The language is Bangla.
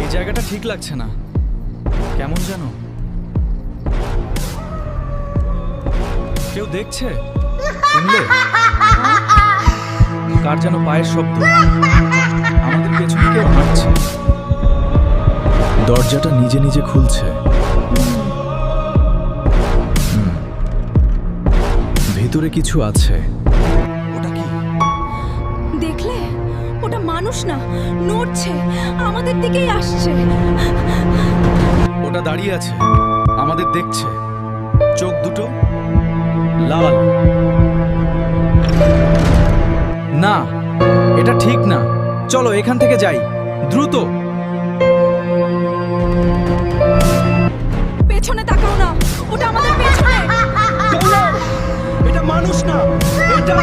এই জায়গাটা ঠিক লাগছে না, কেমন যেন। কেউ দেখছে? শুনলে? কার যেন পায়ের শব্দ। আমাদের পেছনে কেউ হাঁটছে। দরজাটা নিজে নিজে খুলছে। ভেতরে কিছু আছে। ওটা কি? দেখলে? ওটা মানুষ না, নড়ছে, আমাদের দিকেই আসছে। ওটা দাঁড়িয়ে আছে, আমাদের দেখছে। চোখ দুটো লাল। না, এটা ঠিক না। চলো এখান থেকে যাই, দ্রুত। পেছনে তাকাও না, ওটা আমাদের পেছনে। এটা মানুষ না, এটা